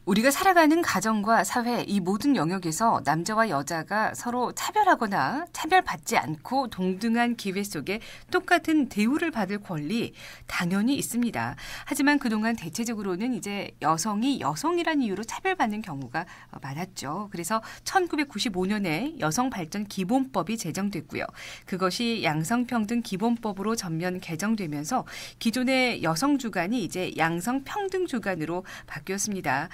우리가 살아가는 가정과 사회 이 모든 영역에서 남자와 여자가 서로 차별하거나 차별받지 않고 동등한 기회 속에 똑같은 대우를 받을 권리 당연히 있습니다. 하지만 그동안 대체적으로는 이제 여성이 여성이라는 이유로 차별받는 경우가 많았죠. 그래서 1995년에 여성발전기본법이 제정됐고요. 그것이 양성평등기본법으로 전면 개정되면서 기존의 여성주간이 이제 양성평등주간으로 바뀌었습니다.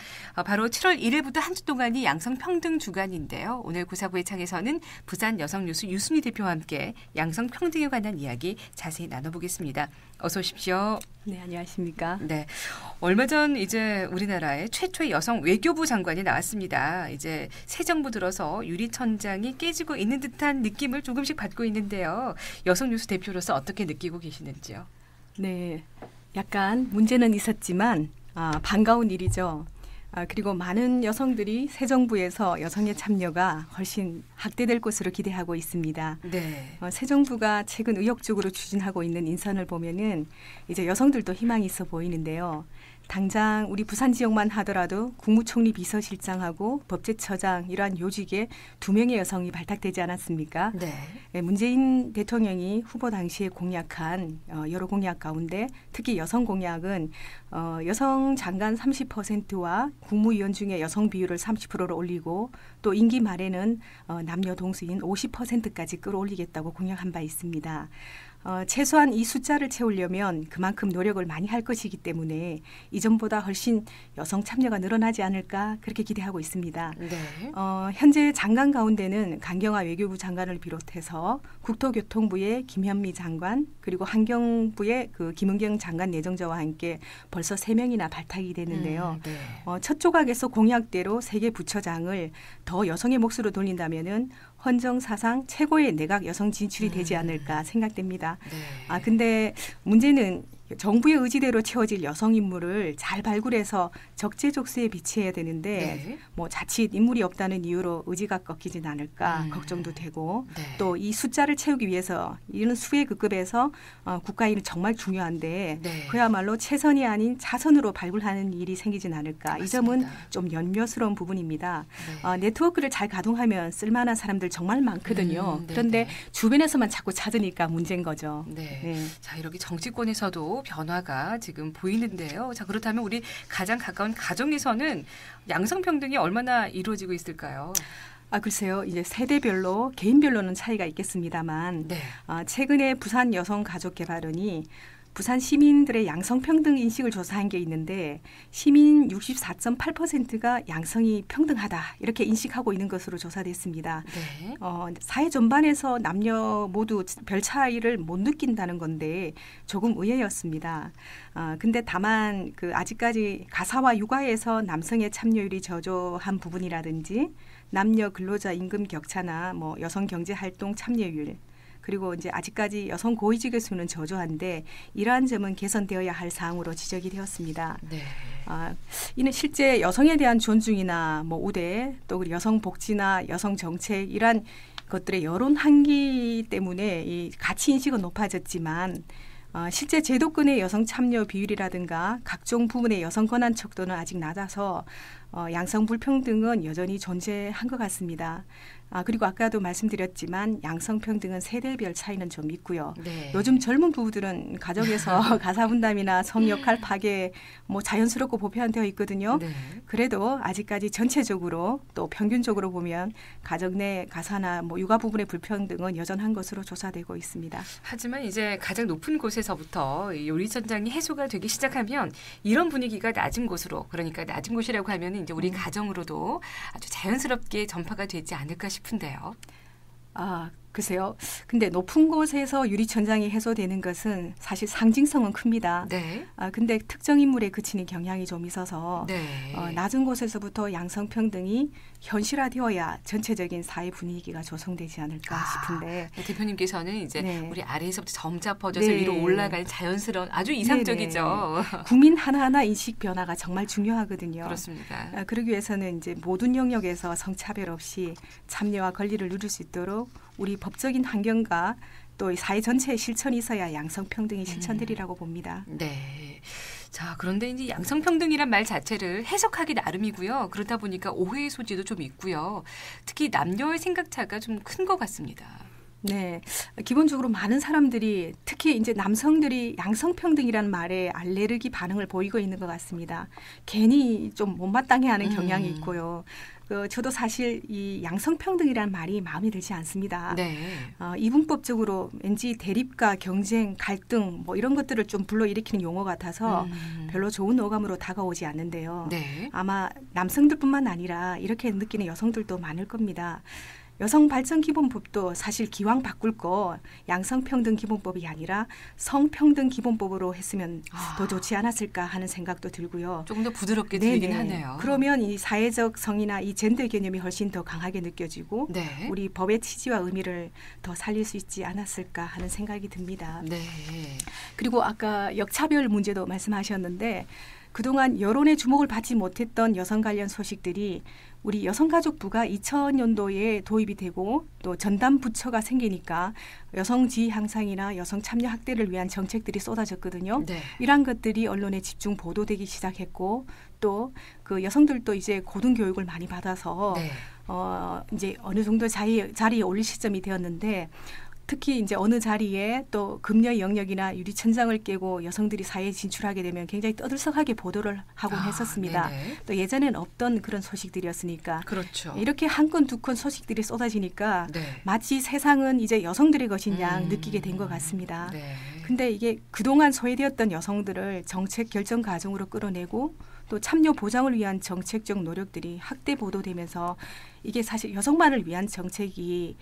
바로 7월 1일부터 한 주 동안이 양성평등주간인데요. 오늘 구사구의 창에서는 부산 여성뉴스 유순희 대표와 함께 양성평등에 관한 이야기 자세히 나눠보겠습니다. 어서 오십시오. 네, 안녕하십니까. 네, 얼마 전 이제 우리나라의 최초의 여성 외교부 장관이 나왔습니다. 이제 새 정부 들어서 유리천장이 깨지고 있는 듯한 느낌을 조금씩 받고 있는데요. 여성뉴스 대표로서 어떻게 느끼고 계시는지요? 네, 약간 문제는 있었지만 반가운 일이죠. 그리고 많은 여성들이 새 정부에서 여성의 참여가 훨씬 확대될 것으로 기대하고 있습니다. 네. 새 정부가 최근 의욕적으로 추진하고 있는 인선을 보면은 이제 여성들도 희망이 있어 보이는데요. 당장 우리 부산 지역만 하더라도 국무총리 비서실장하고 법제처장 이러한 요직에 2명의 여성이 발탁되지 않았습니까? 네. 문재인 대통령이 후보 당시에 공약한 여러 공약 가운데 특히 여성 공약은 여성 장관 30%와 국무위원 중에 여성 비율을 30%로 올리고 또 임기 말에는 남녀 동수인 50%까지 끌어올리겠다고 공약한 바 있습니다. 최소한 이 숫자를 채우려면 그만큼 노력을 많이 할 것이기 때문에 이전보다 훨씬 여성 참여가 늘어나지 않을까 그렇게 기대하고 있습니다. 네. 현재 장관 가운데는 강경화 외교부 장관을 비롯해서 국토교통부의 김현미 장관 그리고 환경부의 김은경 장관 내정자와 함께 벌써 3명이나 발탁이 됐는데요. 네. 첫 조각에서 공약대로 3개 부처장을 더 여성의 몫으로 돌린다면은 헌정 사상 최고의 내각 여성 진출이 되지 않을까 생각됩니다. 네. 근데 문제는 정부의 의지대로 채워질 여성 인물을 잘 발굴해서 적재적소에 비치해야 되는데 네. 자칫 인물이 없다는 이유로 의지가 꺾이진 않을까 걱정도 되고 네. 또 이 숫자를 채우기 위해서 이런 수의 급급에서 국가일은 정말 중요한데 네. 그야말로 최선이 아닌 자선으로 발굴하는 일이 생기진 않을까. 맞습니다. 이 점은 좀 연묘스러운 부분입니다. 네. 네트워크를 잘 가동하면 쓸만한 사람들 정말 많거든요. 네, 그런데 네. 주변에서만 자꾸 찾으니까 문제인 거죠. 네. 네. 자, 이렇게 정치권에서도 변화가 지금 보이는데요. 자, 그렇다면 우리 가장 가까운 가정에서는 양성평등이 얼마나 이루어지고 있을까요? 글쎄요. 이제 세대별로 개인별로는 차이가 있겠습니다만 네. 최근에 부산 여성가족개발원이 부산 시민들의 양성평등 인식을 조사한 게 있는데 시민 64.8%가 양성이 평등하다 이렇게 인식하고 있는 것으로 조사됐습니다. 네. 사회 전반에서 남녀 모두 별 차이를 못 느낀다는 건데 조금 의외였습니다. 근데 다만 아직까지 가사와 육아에서 남성의 참여율이 저조한 부분이라든지 남녀 근로자 임금 격차나 여성 경제 활동 참여율 그리고 이제 아직까지 여성 고위직의 수는 저조한데 이러한 점은 개선되어야 할 사항으로 지적이 되었습니다. 네. 이는 실제 여성에 대한 존중이나 우대 또 그리고 여성 복지나 여성 정책 이러한 것들의 여론 한기 때문에 이 가치 인식은 높아졌지만 실제 제도권의 여성 참여 비율이라든가 각종 부분의 여성 권한 척도는 아직 낮아서 양성 불평등은 여전히 존재한 것 같습니다. 그리고 아까도 말씀드렸지만 양성평등은 세대별 차이는 좀 있고요. 네. 요즘 젊은 부부들은 가정에서 가사분담이나 성역할 파괴 자연스럽고 보편되어 있거든요. 네. 그래도 아직까지 전체적으로 또 평균적으로 보면 가정 내 가사나 육아 부분의 불평등은 여전한 것으로 조사되고 있습니다. 하지만 이제 가장 높은 곳에서부터 요리천장이 해소가 되기 시작하면 이런 분위기가 낮은 곳으로 그러니까 낮은 곳이라고 하면 이제 우리 가정으로도 아주 자연스럽게 전파가 되지 않을까 싶은데요. 글쎄요. 근데 높은 곳에서 유리천장이 해소되는 것은 사실 상징성은 큽니다. 네. 근데 특정 인물에 그치는 경향이 좀 있어서 네. 낮은 곳에서부터 양성평등이 현실화되어야 전체적인 사회 분위기가 조성되지 않을까 싶은데 대표님께서는 이제 네. 우리 아래에서부터 점차 퍼져서 네. 위로 올라가는 자연스러운 아주 이상적이죠. 국민 하나하나 인식 변화가 정말 중요하거든요. 그렇습니다. 그러기 위해서는 이제 모든 영역에서 성차별 없이 참여와 권리를 누릴 수 있도록 우리 법적인 환경과 또 사회 전체의 실천이 있어야 양성평등이 실천되리라고 봅니다. 네. 자, 그런데 이제 양성평등이란 말 자체를 해석하기 나름이고요. 그러다 보니까 오해의 소지도 좀 있고요. 특히 남녀의 생각차가 좀 큰 것 같습니다. 네, 기본적으로 많은 사람들이 특히 이제 남성들이 양성평등이라는 말에 알레르기 반응을 보이고 있는 것 같습니다. 괜히 좀 못마땅해하는 경향이 있고요. 저도 사실 이 양성평등이라는 말이 마음에 들지 않습니다. 네. 이분법적으로 왠지 대립과 경쟁, 갈등 뭐 이런 것들을 좀 불러일으키는 용어 같아서 별로 좋은 어감으로 다가오지 않는데요. 네. 아마 남성들뿐만 아니라 이렇게 느끼는 여성들도 많을 겁니다. 여성발전기본법도 사실 기왕 바꿀 거 양성평등기본법이 아니라 성평등기본법으로 했으면 더 좋지 않았을까 하는 생각도 들고요. 조금 더 부드럽게 들리긴 하네요. 그러면 이 사회적 성이나 이 젠더 개념이 훨씬 더 강하게 느껴지고 네. 우리 법의 취지와 의미를 더 살릴 수 있지 않았을까 하는 생각이 듭니다. 네. 그리고 아까 역차별 문제도 말씀하셨는데 그동안 여론의 주목을 받지 못했던 여성 관련 소식들이 우리 여성가족부가 2000년도에 도입이 되고 또 전담 부처가 생기니까 여성 지위 향상이나 여성 참여 확대를 위한 정책들이 쏟아졌거든요. 네. 이러한 것들이 언론에 집중 보도되기 시작했고 또 그 여성들도 이제 고등교육을 많이 받아서 네. 이제 어느 정도 자리에 올릴 시점이 되었는데 특히 이제 어느 자리에 또 금녀의 영역이나 유리천장을 깨고 여성들이 사회에 진출하게 되면 굉장히 떠들썩하게 보도를 하곤 했었습니다. 네네. 또 예전엔 없던 그런 소식들이었으니까. 그렇죠. 이렇게 한 건 두 건 소식들이 쏟아지니까 네. 마치 세상은 이제 여성들의 것인 양 느끼게 된 것 같습니다. 네. 근데 이게 그동안 소외되었던 여성들을 정책 결정 과정으로 끌어내고 또 참여 보장을 위한 정책적 노력들이 확대 보도되면서 이게 사실 여성만을 위한 정책이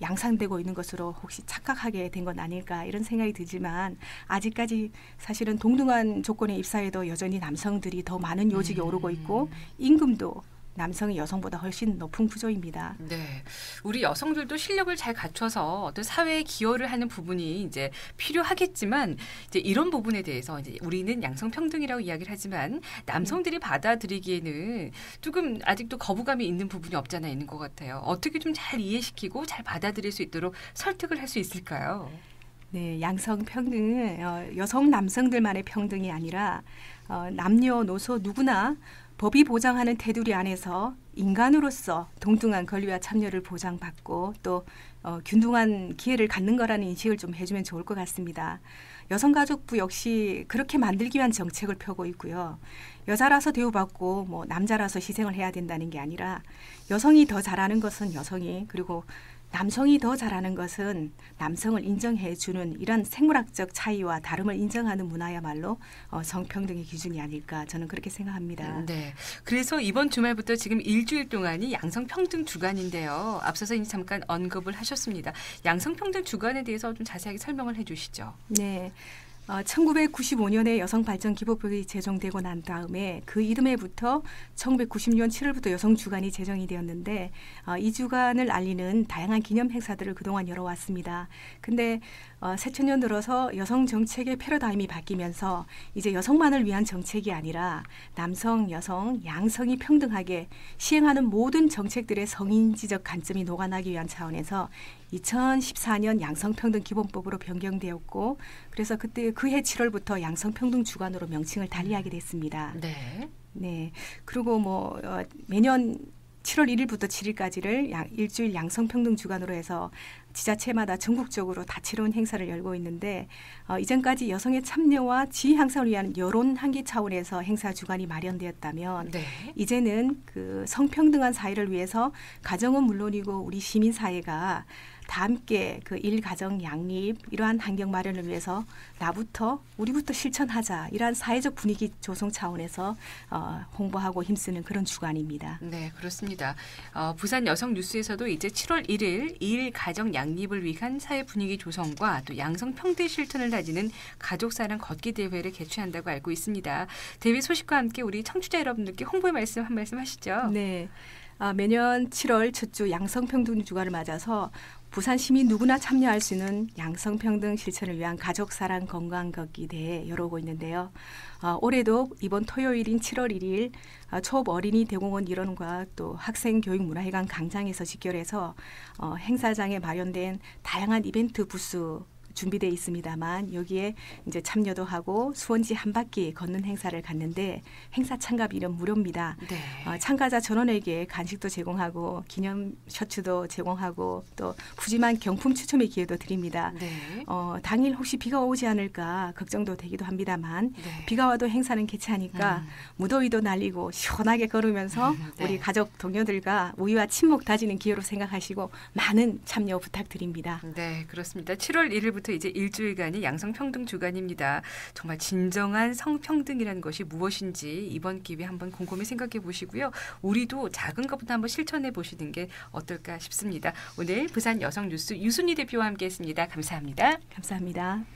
양산되고 있는 것으로 혹시 착각하게 된 건 아닐까 이런 생각이 들지만 아직까지 사실은 동등한 조건의 입사에도 여전히 남성들이 더 많은 요직에 오르고 있고 임금도 남성이 여성보다 훨씬 높은 구조입니다. 네, 우리 여성들도 실력을 잘 갖춰서 어떤 사회에 기여를 하는 부분이 이제 필요하겠지만 이제 이런 부분에 대해서 이제 우리는 양성평등이라고 이야기를 하지만 남성들이 받아들이기에는 조금 아직도 거부감이 있는 부분이 없잖아 있는 것 같아요. 어떻게 좀 잘 이해시키고 잘 받아들일 수 있도록 설득을 할 수 있을까요? 네, 양성평등은 여성 남성들만의 평등이 아니라 남녀노소 누구나 법이 보장하는 테두리 안에서 인간으로서 동등한 권리와 참여를 보장받고 또 균등한 기회를 갖는 거라는 인식을 좀 해주면 좋을 것 같습니다. 여성가족부 역시 그렇게 만들기 위한 정책을 펴고 있고요. 여자라서 대우받고 뭐 남자라서 희생을 해야 된다는 게 아니라 여성이 더 잘하는 것은 여성이 그리고 남성이 더 잘하는 것은 남성을 인정해 주는 이런 생물학적 차이와 다름을 인정하는 문화야말로 성평등의 기준이 아닐까 저는 그렇게 생각합니다. 네. 그래서 이번 주말부터 지금 일주일 동안이 양성평등 주간인데요. 앞서서 이제 잠깐 언급을 하셨습니다. 양성평등 주간에 대해서 좀 자세하게 설명을 해 주시죠. 네. 1995년에 여성발전기본법이 제정되고 난 다음에 그 이듬해부터 1990년 7월부터 여성주간이 제정이 되었는데 이 주간을 알리는 다양한 기념 행사들을 그동안 열어왔습니다. 근데 새천년 들어서 여성 정책의 패러다임이 바뀌면서 이제 여성만을 위한 정책이 아니라 남성, 여성, 양성이 평등하게 시행하는 모든 정책들의 성인지적 관점이 녹아나기 위한 차원에서 2014년 양성평등기본법으로 변경되었고 그래서 그때 그해 7월부터 양성평등 주간으로 명칭을 달리하게 됐습니다. 네. 네. 그리고 뭐 매년 7월 1일부터 7일까지를 일주일 양성평등 주간으로 해서 지자체마다 전국적으로 다채로운 행사를 열고 있는데 이전까지 여성의 참여와 지위 향상을 위한 여론 환기 차원에서 행사 주간이 마련되었다면 네. 이제는 그 성평등한 사회를 위해서 가정은 물론이고 우리 시민 사회가 다 함께 그 일가정 양립 이러한 환경 마련을 위해서 나부터 우리부터 실천하자 이러한 사회적 분위기 조성 차원에서 홍보하고 힘쓰는 그런 주간입니다. 네, 그렇습니다. 부산 여성 뉴스에서도 이제 7월 1일 일 가정 양립을 위한 사회 분위기 조성과 또 양성 평등 실천을 다지는 가족사랑 걷기 대회를 개최한다고 알고 있습니다. 대회 소식과 함께 우리 청취자 여러분들께 홍보의 말씀 한 말씀 하시죠. 네. 매년 7월 첫 주 양성평등 주간을 맞아서 부산 시민 누구나 참여할 수 있는 양성평등 실천을 위한 가족사랑 건강 걷기 대회 열어오고 있는데요. 올해도 이번 토요일인 7월 1일 초업 어린이 대공원 일원과 또 학생교육문화회관 광장에서 직결해서 행사장에 마련된 다양한 이벤트 부스 준비되어 있습니다만 여기에 이제 참여도 하고 수원지 한 바퀴 걷는 행사를 갔는데 행사 참가비는 무료입니다. 네. 참가자 전원에게 간식도 제공하고 기념 셔츠도 제공하고 또 푸짐한 경품 추첨의 기회도 드립니다. 네. 당일 혹시 비가 오지 않을까 걱정도 되기도 합니다만 네. 비가 와도 행사는 개최하니까 무더위도 날리고 시원하게 걸으면서 네. 우리 가족 동료들과 우위와 친목 다지는 기회로 생각하시고 많은 참여 부탁드립니다. 네, 그렇습니다. 7월 1일부터 이제 일주일간이 양성평등 주간입니다. 정말 진정한 성평등이라는 것이 무엇인지 이번 기회에 한번 곰곰이 생각해 보시고요. 우리도 작은 것부터 한번 실천해 보시는 게 어떨까 싶습니다. 오늘 부산 여성뉴스 유순희 대표와 함께했습니다. 감사합니다. 감사합니다.